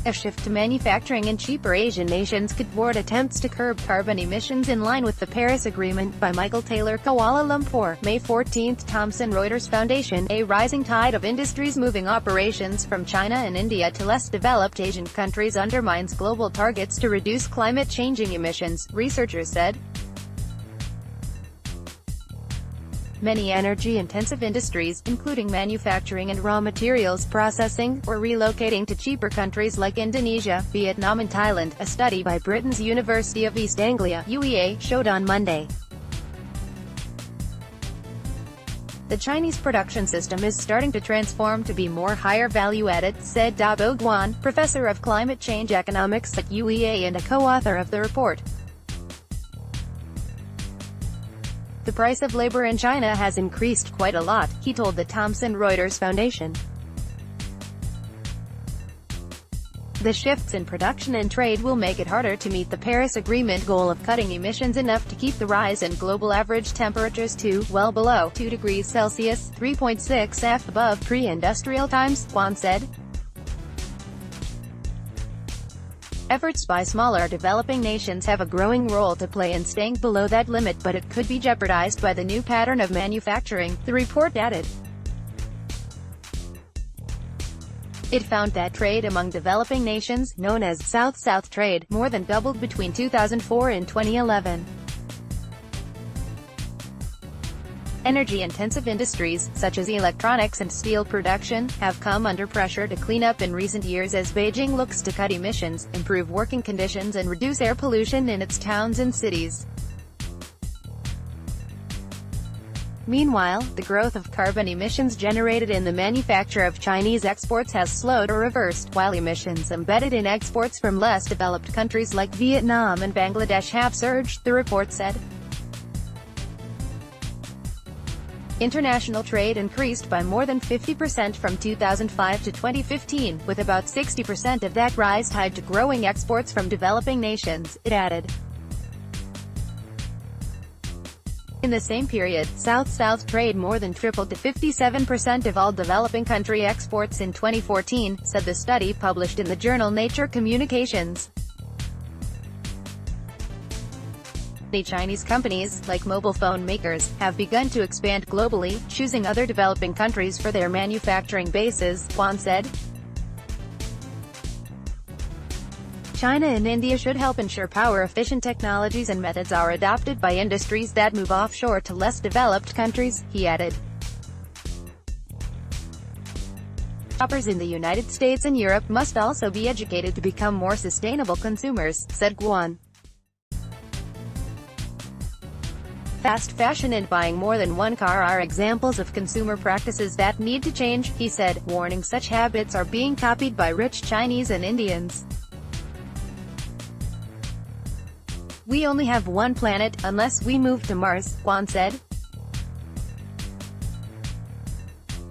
A shift to manufacturing in cheaper Asian nations could thwart attempts to curb carbon emissions in line with the Paris Agreement, by Michael Taylor, Kuala Lumpur, May 14. Thomson Reuters Foundation. A rising tide of industries moving operations from China and India to less developed Asian countries undermines global targets to reduce climate-changing emissions, researchers said. Many energy-intensive industries, including manufacturing and raw materials processing, were relocating to cheaper countries like Indonesia, Vietnam and Thailand, a study by Britain's University of East Anglia (UEA) showed on Monday. The Chinese production system is starting to transform to be more higher value-added, said Dabo Guan, professor of climate change economics at UEA and a co-author of the report. The price of labor in China has increased quite a lot, he told the Thomson Reuters Foundation. The shifts in production and trade will make it harder to meet the Paris Agreement goal of cutting emissions enough to keep the rise in global average temperatures to, well below, 2 degrees Celsius, 3.6 F above pre-industrial times, Guan said. Efforts by smaller developing nations have a growing role to play in staying below that limit, but it could be jeopardized by the new pattern of manufacturing, the report added. It found that trade among developing nations, known as South-South trade, more than doubled between 2004 and 2011. Energy-intensive industries, such as electronics and steel production, have come under pressure to clean up in recent years as Beijing looks to cut emissions, improve working conditions and reduce air pollution in its towns and cities. Meanwhile, the growth of carbon emissions generated in the manufacture of Chinese exports has slowed or reversed, while emissions embedded in exports from less developed countries like Vietnam and Bangladesh have surged, the report said. International trade increased by more than 50% from 2005 to 2015, with about 60% of that rise tied to growing exports from developing nations, it added. In the same period, South-South trade more than tripled to 57% of all developing country exports in 2014, said the study published in the journal Nature Communications. Many Chinese companies, like mobile phone makers, have begun to expand globally, choosing other developing countries for their manufacturing bases, Guan said. China and India should help ensure power-efficient technologies and methods are adopted by industries that move offshore to less developed countries, he added. Shoppers in the United States and Europe must also be educated to become more sustainable consumers, said Guan. Fast fashion and buying more than one car are examples of consumer practices that need to change, he said, warning such habits are being copied by rich Chinese and Indians. We only have one planet, unless we move to Mars, Guan said.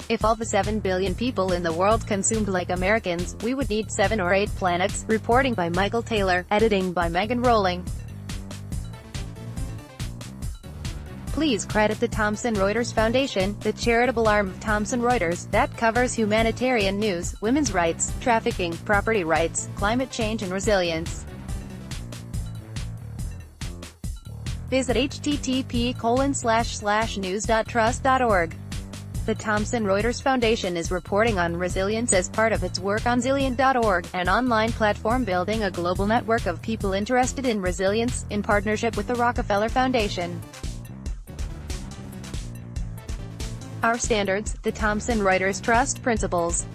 If all the 7 billion people in the world consumed like Americans, we would need 7 or 8 planets, reporting by Michael Taylor, editing by Megan Rowling. Please credit the Thomson Reuters Foundation, the charitable arm of Thomson Reuters, that covers humanitarian news, women's rights, trafficking, property rights, climate change and resilience. Visit http://news.trust.org. The Thomson Reuters Foundation is reporting on resilience as part of its work on Zillion.org, an online platform building a global network of people interested in resilience, in partnership with the Rockefeller Foundation. Our standards, the Thomson Reuters Trust Principles.